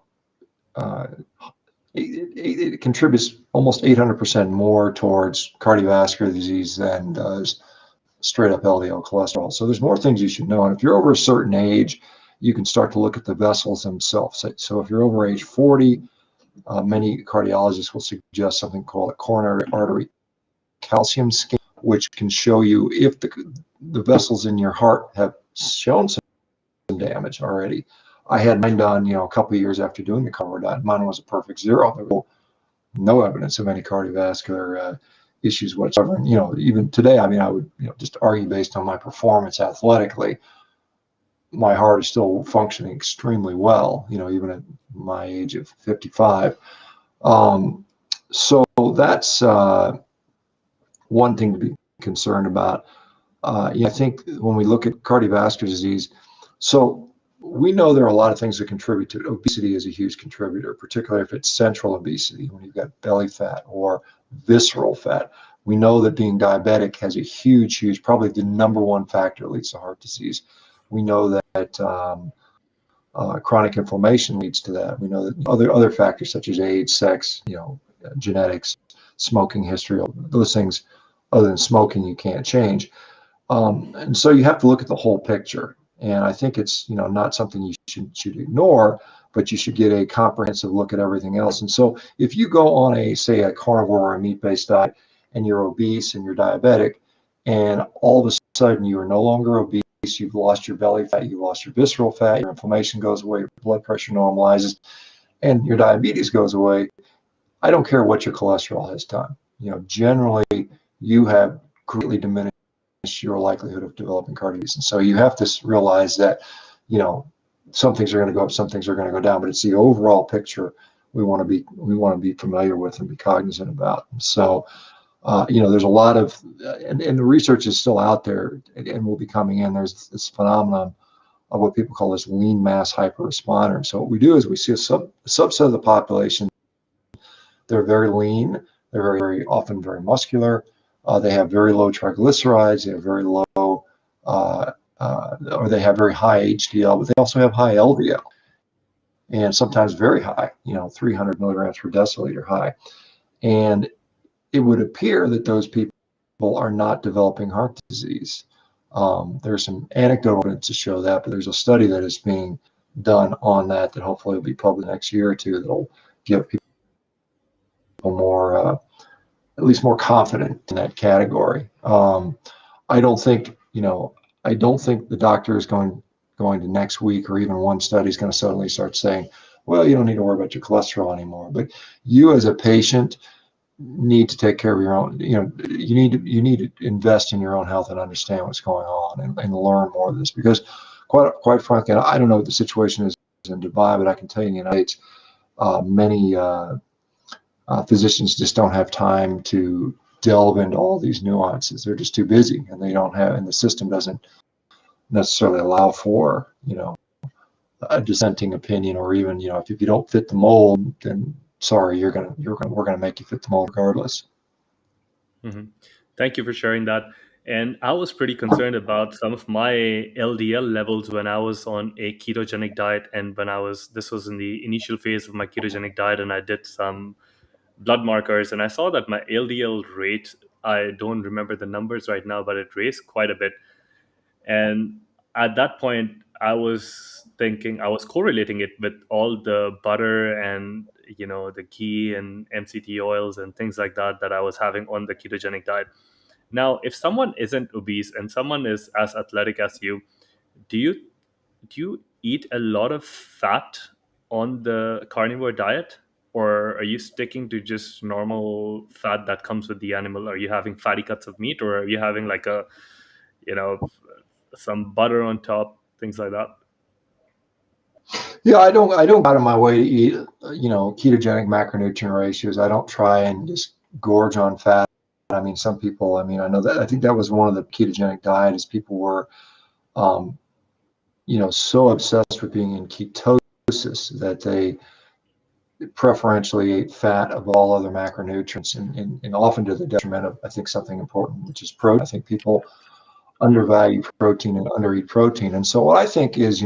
It contributes almost 800% more towards cardiovascular disease than does straight up LDL cholesterol. So there's more things you should know. And if you're over a certain age, you can start to look at the vessels themselves. So if you're over age 40, many cardiologists will suggest something called a coronary artery calcium scan, which can show you if the vessels in your heart have shown some damage already. I had mine done, a couple of years after doing the carnivore diet. Mine was a perfect zero. There was no evidence of any cardiovascular issues whatsoever. And, even today, I would, just argue based on my performance athletically, my heart is still functioning extremely well, even at my age of 55. So that's one thing to be concerned about. I think when we look at cardiovascular disease, so we know there are a lot of things that contribute to it. Obesity is a huge contributor, particularly if it's central obesity, when you've got belly fat or visceral fat. We know that being diabetic has a huge, probably the number one factor that leads to heart disease. We know that chronic inflammation leads to that. We know that other factors such as age, sex, genetics, smoking history, those things, other than smoking, you can't change. And so you have to look at the whole picture. And I think it's not something you should ignore, but you should get a comprehensive look at everything else. And so if you go on a carnivore or a meat-based diet and you're obese and you're diabetic, and all of a sudden you are no longer obese, you've lost your belly fat, you've lost your visceral fat, your inflammation goes away, your blood pressure normalizes, and your diabetes goes away, I don't care what your cholesterol has done. Generally you have greatly diminished your likelihood of developing cardiac disease. And so you have to realize that, some things are going to go up, some things are going to go down, but it's the overall picture we want to be familiar with and be cognizant about. So, there's a lot of, and the research is still out there and will be coming in. There's this phenomenon of what people call this lean mass hyperresponder. So what we do is we see a subset of the population. They're very lean. They're very often very muscular. They have very low triglycerides. They have very low, or they have very high HDL, but they also have high LDL, and sometimes very high, 300 milligrams per deciliter high. And it would appear that those people are not developing heart disease. There's some anecdotal evidence to show that, but there's a study that is being done on that hopefully will be published next year or two that'll give people more, at least more confident in that category. I don't think the doctor is going to next week or even one study is going to suddenly start saying, well, you don't need to worry about your cholesterol anymore. But you as a patient need to take care of your own, you need to invest in your own health and understand what's going on and learn more of this, because quite frankly, I don't know what the situation is in Dubai, but I can tell you in the United States, many physicians just don't have time to delve into all these nuances. They're just too busy, and and the system doesn't necessarily allow for, a dissenting opinion, or even, if you don't fit the mold, then sorry, we're gonna make you fit the mold regardless. Mhm. Thank you for sharing that. And I was pretty concerned about some of my LDL levels when I was on a ketogenic diet, and this was in the initial phase of my ketogenic diet, and I did some blood markers, and I saw that my LDL rate, I don't remember the numbers right now, but it raised quite a bit. And at that point, I was correlating it with all the butter and the ghee and MCT oils and things like that I was having on the ketogenic diet. Now, if someone isn't obese and someone is as athletic as you, do you do you eat a lot of fat on the carnivore diet, or are you sticking to just normal fat that comes with the animal? Are you having fatty cuts of meat, or are you having like a you know some butter on top, things like that? Yeah, I don't go out of my way to eat, ketogenic macronutrient ratios. I don't try and just gorge on fat. Some people, I know that, I think that was one of the ketogenic diet is people were, um, so obsessed with being in ketosis that they preferentially ate fat of all other macronutrients, and often to the detriment of, I think, something important, which is protein. I think people undervalue protein and undereat protein. And so what I think is,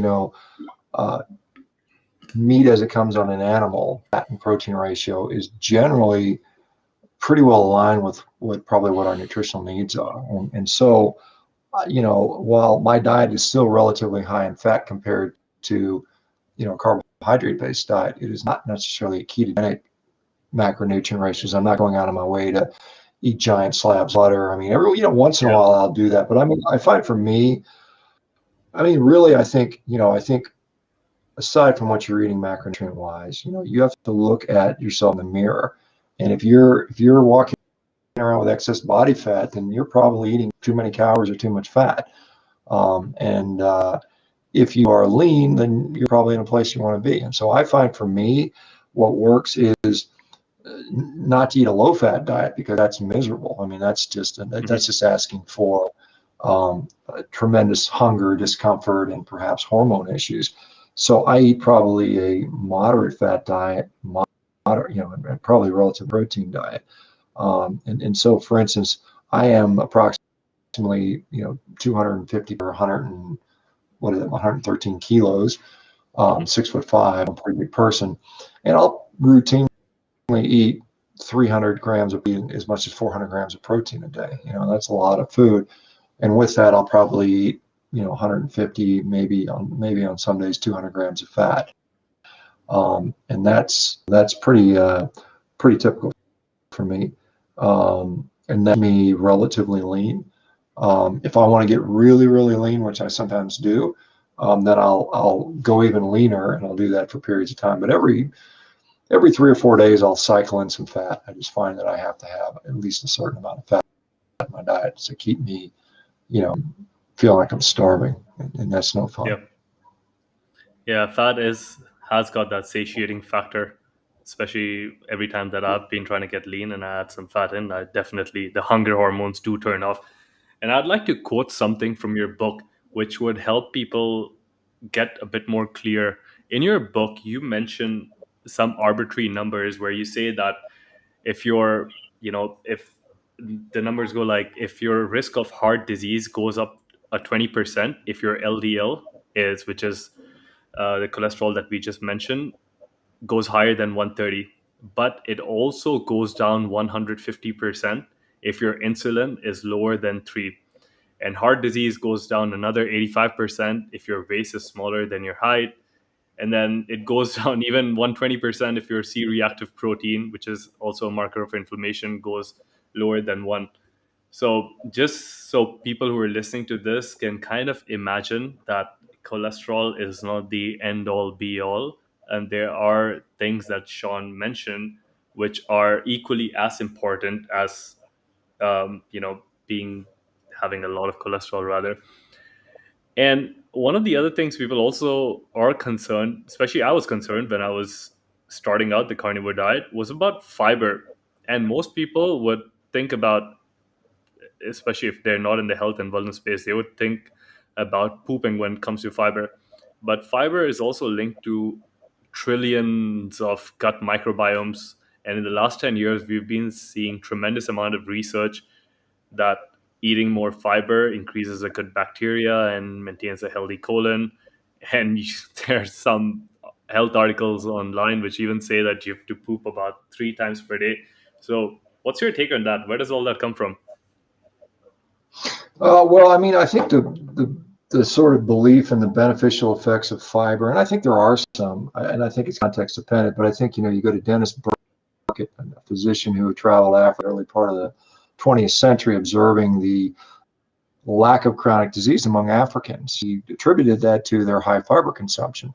uh, meat as it comes on an animal, fat and protein ratio is generally pretty well aligned with what our nutritional needs are. And so, while my diet is still relatively high in fat compared to, carbohydrate-based diet, it is not necessarily a ketogenic macronutrient ratios. I'm not going out of my way to eat giant slabs of butter. Once in a Yeah. while I'll do that. But I find for me, really, I think aside from what you're eating macronutrient wise, you have to look at yourself in the mirror. And if you're walking around with excess body fat, then you're probably eating too many calories or too much fat. And if you are lean, then you're probably in a place you want to be. And so I find for me, what works is not to eat a low fat diet, because that's miserable. I mean, that's Hmm. just asking for tremendous hunger, discomfort, and perhaps hormone issues. So I eat probably a moderate fat diet, moderate, and probably relative protein diet. And so, for instance, I am approximately 250 or 100 and what is it, 113 kilos, Hmm. 6'5", I'm a pretty big person, and I'll routinely eat 300 grams of protein, as much as 400 grams of protein a day. That's a lot of food. And with that, I'll probably eat 150, maybe on some days 200 grams of fat. And that's pretty typical for me. And that's me relatively lean. If I want to get really, really lean, which I sometimes do, then I'll go even leaner, and I'll do that for periods of time. But every 3 or 4 days, I'll cycle in some fat. I just find that I have to have at least a certain amount of fat in my diet to keep me, you know, feeling like I'm starving, and that's no fun. Yeah. Yeah, fat is has got that satiating factor, especially every time that I've been trying to get lean and I add some fat in, I definitely the hunger hormones do turn off. And I'd like to quote something from your book which would help people get a bit more clear. In your book, you mention some arbitrary numbers where you say that if you're, if the numbers go like if your risk of heart disease goes up a 20%, if your LDL is, which is the cholesterol that we just mentioned, goes higher than 130, but it also goes down 150% if your insulin is lower than 3. And heart disease goes down another 85% if your waist is smaller than your height. And then it goes down even 120% if your C reactive protein, which is also a marker of inflammation, goes lower than 1. So, just so people who are listening to this can kind of imagine that cholesterol is not the end all be all, and there are things that Shawn mentioned which are equally as important as being having a lot of cholesterol rather. And one of the other things people also are concerned, especially I was concerned when I was starting out the carnivore diet, was about fiber. And most people would think about, especially if they're not in the health and wellness space, they would think about pooping when it comes to fiber. But fiber is also linked to trillions of gut microbiomes. And in the last 10 years, we've been seeing tremendous amount of research that eating more fiber increases the gut bacteria and maintains a healthy colon. And there's some health articles online which even say that you have to poop about 3 times per day. So, what's your take on that? Where does all that come from? Well, I mean, I think the sort of belief in the beneficial effects of fiber, and I think there are some, and I think it's context dependent, but I think, you go to Dennis Burkitt, a physician who traveled Africa early part of the 20th century, observing the lack of chronic disease among Africans. He attributed that to their high fiber consumption.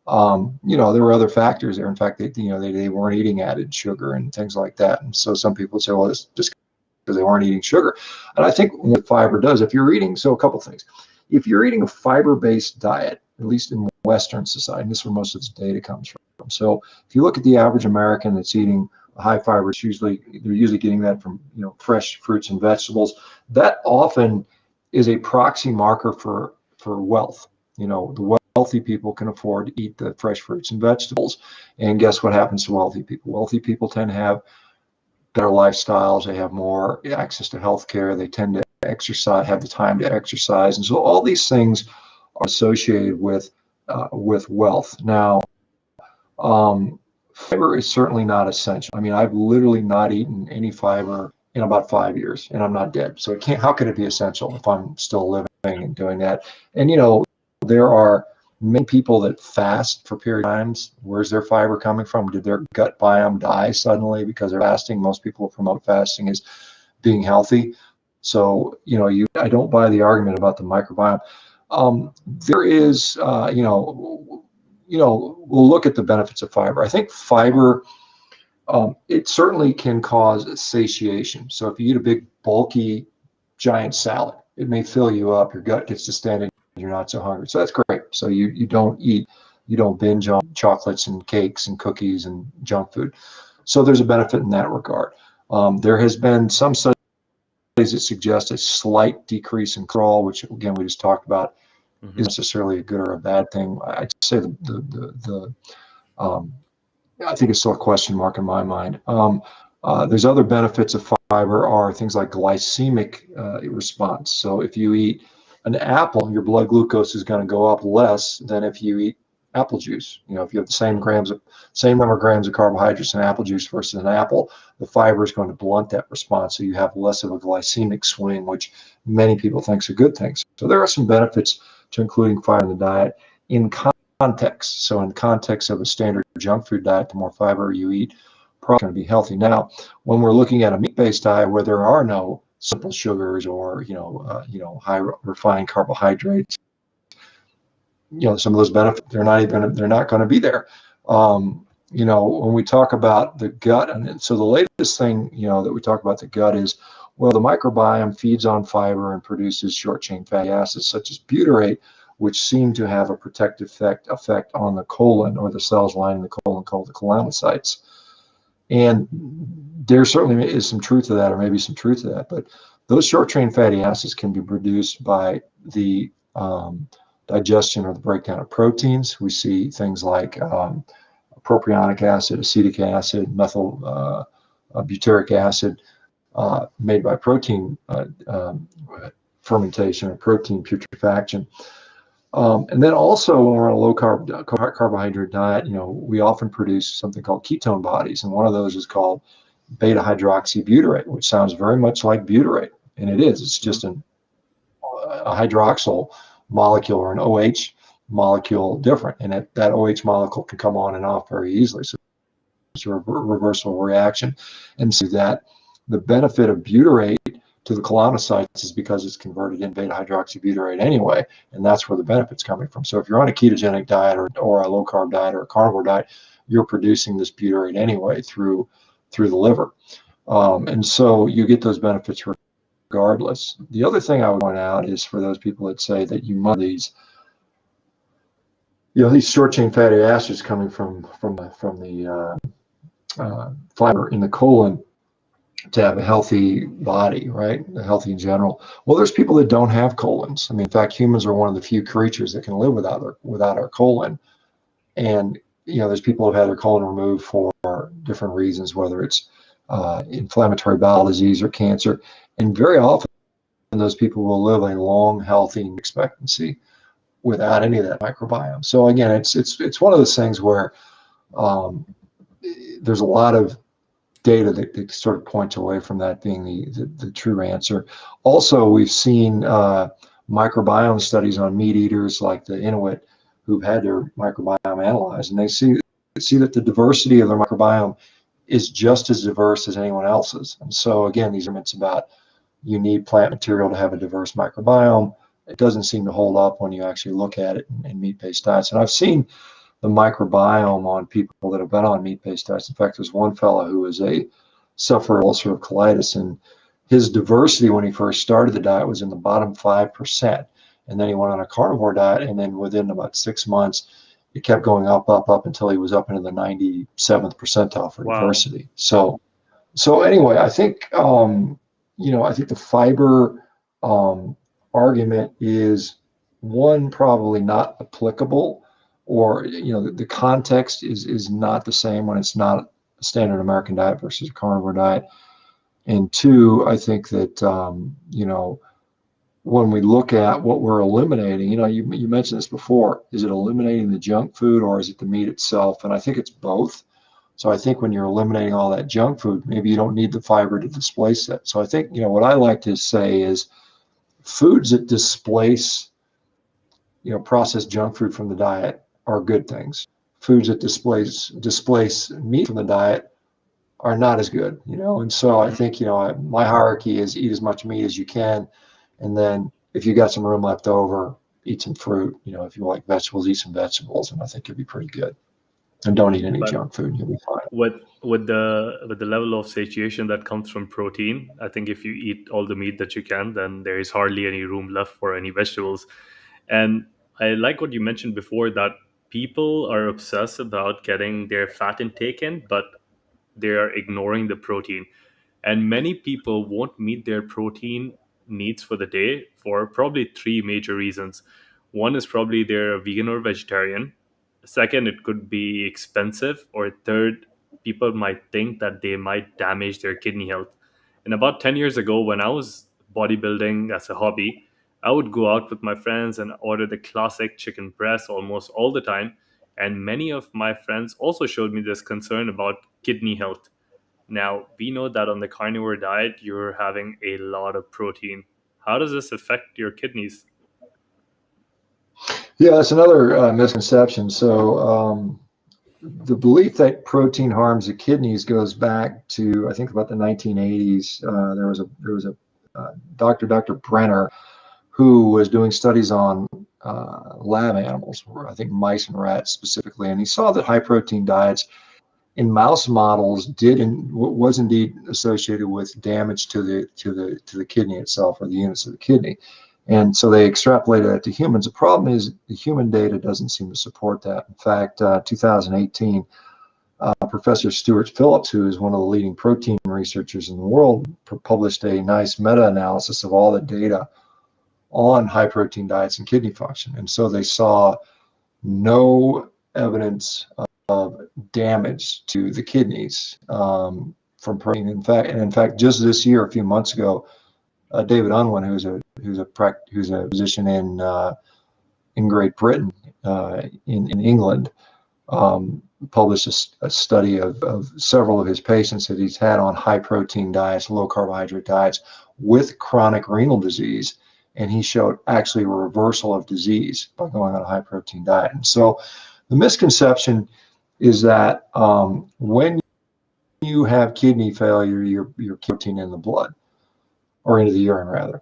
There were other factors there. In fact, they weren't eating added sugar and things like that. And so some people say, well, it's just because they weren't eating sugar. And I think what fiber does, if you're eating, so a couple of things. If you're eating a fiber-based diet, at least in Western society, and this is where most of this data comes from. So if you look at the average American that's eating high fiber, they're usually getting that from fresh fruits and vegetables. That often is a proxy marker for wealth. The wealthy people can afford to eat the fresh fruits and vegetables. And guess what happens to wealthy people? Wealthy people tend to have better lifestyles. They have more access to healthcare. They tend to exercise, have the time to exercise, and so all these things are associated with wealth. Now, fiber is certainly not essential. I mean, I've literally not eaten any fiber in about 5 years, and I'm not dead. So it can't. How could it be essential if I'm still living and doing that? And there are many people that fast for period times. Where's their fiber coming from? Did their gut biome die suddenly because they're fasting? Most people promote fasting as being healthy. So, I don't buy the argument about the microbiome. There is, we'll look at the benefits of fiber. I think fiber, it certainly can cause satiation. So if you eat a big, bulky, giant salad, it may fill you up. Your gut gets distended. You're not so hungry. So that's great. So you don't binge on chocolates and cakes and cookies and junk food. So there's a benefit in that regard. There has been some studies that suggest a slight decrease in cholesterol, which again we just talked about, Mhm. isn't necessarily a good or a bad thing. I'd say the I think it's still a question mark in my mind. There's other benefits of fiber are things like glycemic response. So if you eat an apple, your blood glucose is going to go up less than if you eat apple juice. If you have the same number of grams of carbohydrates in apple juice versus an apple, the fiber is going to blunt that response. So you have less of a glycemic swing, which many people think is a good thing. So there are some benefits to including fiber in the diet in context. So in context of a standard junk food diet, the more fiber you eat, probably going to be healthy. Now, when we're looking at a meat-based diet where there are no simple sugars or high refined carbohydrates, some of those benefits they're not going to be there. When we talk about the gut, and so the latest thing that we talk about the gut is, well, the microbiome feeds on fiber and produces short-chain fatty acids such as butyrate, which seem to have a protective effect on the colon or the cells lining the colon called the cholanocytes. And there certainly is some truth to that, or maybe some truth to that, but those short-chain fatty acids can be produced by the digestion or the breakdown of proteins. We see things like propionic acid, acetic acid, methyl butyric acid made by protein fermentation or protein putrefaction. And then also when we're on a low carbohydrate diet, we often produce something called ketone bodies. And one of those is called beta hydroxybutyrate, which sounds very much like butyrate. And it is. It's just a hydroxyl molecule or an OH molecule different. And that OH molecule can come on and off very easily. So it's a reversible reaction. And so that the benefit of butyrate to the colonocytes is because it's converted in beta hydroxybutyrate anyway, and that's where the benefit's coming from. So if you're on a ketogenic diet or a low carb diet or a carnivore diet, you're producing this butyrate anyway through the liver, and so you get those benefits regardless. The other thing I would point out is for those people that say that you must these short chain fatty acids coming from the fiber in the colon to have a healthy body, right? Healthy in general. Well, there's people that don't have colons. I mean, in fact, humans are one of the few creatures that can live without our colon. And there's people who've had their colon removed for different reasons, whether it's inflammatory bowel disease or cancer. And very often, those people will live a long, healthy expectancy without any of that microbiome. So again, it's one of those things where there's a lot of data that sort of points away from that being the true answer. Also, we've seen microbiome studies on meat eaters like the Inuit who've had their microbiome analyzed, and they see that the diversity of their microbiome is just as diverse as anyone else's. And so again, these are myths about you need plant material to have a diverse microbiome. It doesn't seem to hold up when you actually look at it in meat-based diets. And I've seen the microbiome on people that have been on meat-based diets. In fact, there's one fellow who was a sufferer of ulcerative colitis, and his diversity when he first started the diet was in the bottom 5%. And then he went on a carnivore diet, and then within about 6 months, it kept going up until he was up into the 97th percentile for diversity. So anyway, I think I think the fiber argument is one probably not applicable, or the context is not the same when it's not a standard American diet versus a carnivore diet. And two, I think that when we look at what we're eliminating, you mentioned this before, is it eliminating the junk food or is it the meat itself? And I think it's both. So I think when you're eliminating all that junk food, maybe you don't need the fiber to displace it. So I think what I like to say is foods that displace processed junk food from the diet are good things. Foods that displace meat from the diet are not as good, And so I think, my hierarchy is eat as much meat as you can. And then if you got some room left over, eat some fruit. If you like vegetables, eat some vegetables, and I think you'll be pretty good. And don't eat any But junk food, and you'll be fine. with the level of satiation that comes from protein, I think if you eat all the meat that you can, then there is hardly any room left for any vegetables. And I like what you mentioned before, that people are obsessed about getting their fat intake in, but they are ignoring the protein. And many people won't meet their protein needs for the day for probably three major reasons. One is probably they're a vegan or vegetarian. Second, it could be expensive. Or third, people might think that they might damage their kidney health. And about 10 years ago, when I was bodybuilding as a hobby, I would go out with my friends and order the classic chicken breast almost all the time. And many of my friends also showed me this concern about kidney health. Now, we know that on the carnivore diet, you're having a lot of protein. How does this affect your kidneys? Yeah, that's another misconception. So the belief that protein harms the kidneys goes back to, I think, about the 1980s. There was a Dr. Brenner, who was doing studies on lab animals, or I think mice and rats specifically, and he saw that high protein diets in mouse models was indeed associated with damage to the kidney itself, or the units of the kidney. And so they extrapolated that to humans. The problem is the human data doesn't seem to support that. In fact, 2018, Professor Stuart Phillips, who is one of the leading protein researchers in the world, published a nice meta-analysis of all the data on high protein diets and kidney function. And so they saw no evidence of damage to the kidneys from protein. In fact, just this year, a few months ago, David Unwin, who's a physician in Great Britain, in England, published a study of several of his patients that he's had on high protein diets, low carbohydrate diets with chronic renal disease. And he showed actually a reversal of disease by going on a high protein diet. And so the misconception is that when you have kidney failure, you're protein in the blood, or into the urine rather.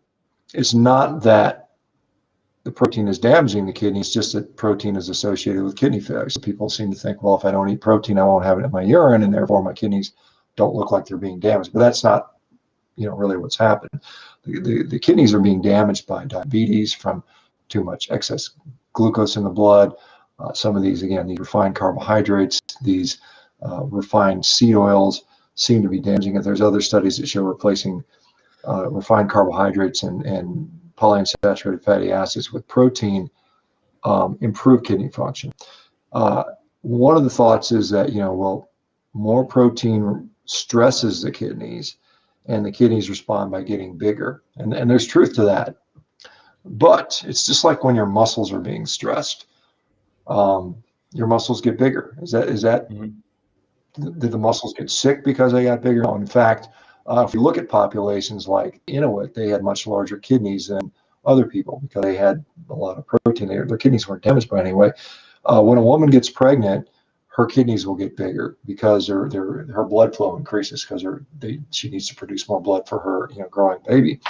It's not that the protein is damaging the kidney, it's just that protein is associated with kidney failure. So people seem to think, well, if I don't eat protein, I won't have it in my urine, and therefore my kidneys don't look like they're being damaged. But that's not, really what's happening. The kidneys are being damaged by diabetes from too much excess glucose in the blood. Some of these, again, these refined carbohydrates, these refined seed oils seem to be damaging it. There's other studies that show replacing refined carbohydrates and polyunsaturated fatty acids with protein improve kidney function. Uh, One of the thoughts is that, well, more protein stresses the kidneys, and the kidneys respond by getting bigger. And there's truth to that. But it's just like when your muscles are being stressed, um, your muscles get bigger. Is that Mhm. did the muscles get sick because they got bigger? No. In fact, if you look at populations like Inuit, they had much larger kidneys than other people because they had a lot of protein. Their kidneys weren't damaged by anyway. When a woman gets pregnant, her kidneys will get bigger because her blood flow increases because she needs to produce more blood for her growing baby,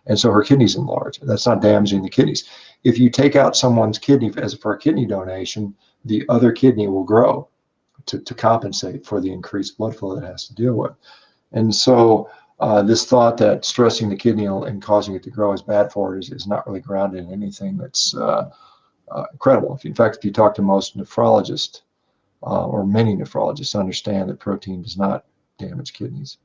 and so her kidneys enlarge. That's not damaging the kidneys. If you take out someone's kidney for a kidney donation, the other kidney will grow to compensate for the increased blood flow that it has to deal with. And so this thought that stressing the kidney and causing it to grow is bad for it is not really grounded in anything that's credible. In fact, if you talk to most nephrologists, or many nephrologists, understand that protein does not damage kidneys.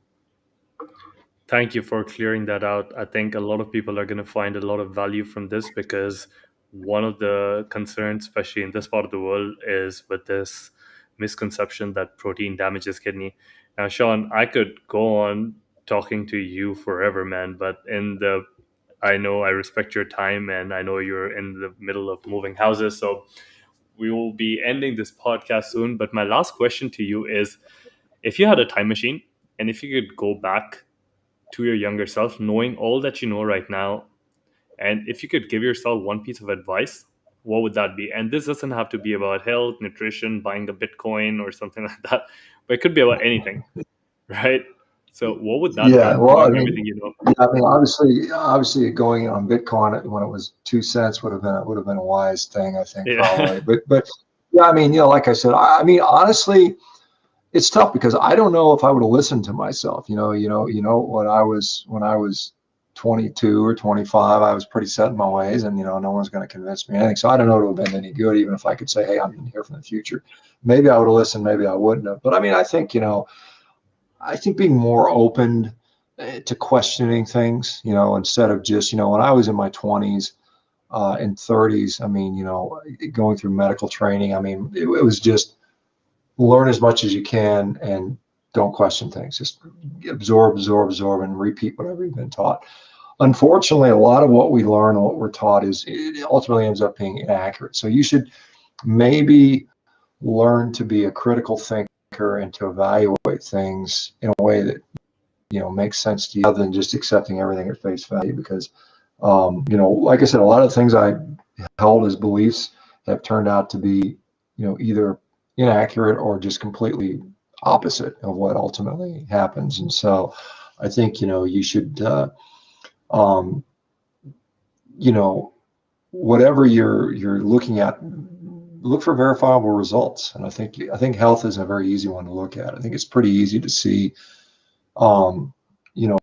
Thank you for clearing that out. I think a lot of people are going to find a lot of value from this, because one of the concerns, especially in this part of the world, is with this misconception that protein damages kidney. Now, Shawn, I could go on talking to you forever, man, but I know I respect your time, and I know you're in the middle of moving houses, so we will be ending this podcast soon. But my last question to you is, if you had a time machine and if you could go back to your younger self, knowing all that you know right now, and if you could give yourself one piece of advice, what would that be? And this doesn't have to be about health, nutrition, buying a Bitcoin or something like that, but it could be about anything, right? So what would that Yeah, be, well, I knowing mean, everything you know? yeah, I mean, obviously, going on Bitcoin when it was 2 cents would have been a wise thing, I think, Yeah. probably. But yeah, I mean, like I said, I mean, honestly, it's tough because I don't know if I would have listened to myself. When I was 22 or 25, I was pretty set in my ways, and no one's going to convince me anything. So I don't know if it would have been any good, even if I could say, "Hey, I'm in here from the future." Maybe I would have listened, maybe I wouldn't have. But I mean, I think being more open to questioning things, instead of just, when I was in my 20s and 30s, I mean, going through medical training, I mean, it was just learn as much as you can and don't question things. Just absorb, and repeat whatever you've been taught. Unfortunately, a lot of what we learn and what we're taught it ultimately ends up being inaccurate. So you should maybe learn to be a critical thinker and to evaluate things in a way that makes sense to you, other than just accepting everything at face value. Because like I said, a lot of the things I held as beliefs have turned out to be either inaccurate or just completely opposite of what ultimately happens. And so I think you should um, you know whatever you're looking at, look for verifiable results. And I think health is a very easy one to look at. I think it's pretty easy to see. um, you know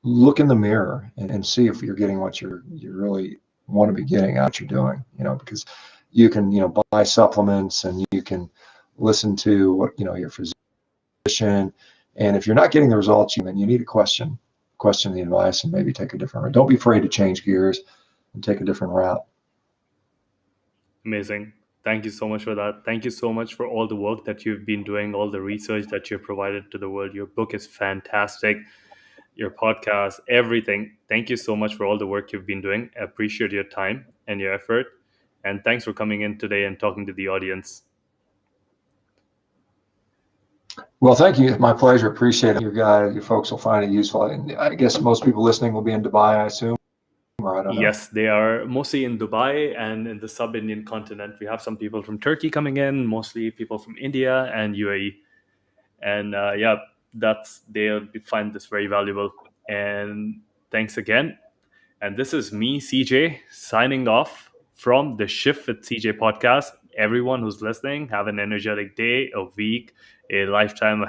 Look in the mirror and see if you're getting what you really want to be getting out what you're doing, because you can buy supplements, and you can listen to what your physician. And if you're not getting the results, then you need to question the advice and maybe take a different route. Don't be afraid to change gears and take a different route. Amazing. Thank you so much for that. Thank you so much for all the work that you've been doing, all the research that you've provided to the world. Your book is fantastic. Your podcast, everything. Thank you so much for all the work you've been doing. I appreciate your time and your effort. And thanks for coming in today and talking to the audience. Well, thank you. My pleasure. Appreciate it. Your folks will find it useful. And I guess most people listening will be in Dubai, I assume, or I don't know. Yes, they are mostly in Dubai and in the sub Indian continent. We have some people from Turkey coming in, mostly people from India and UAE. And yeah, they'll find this very valuable. And thanks again. And this is me, CJ, signing off from the Shift with CJ podcast. Everyone who's listening, have an energetic day, a week, a lifetime ahead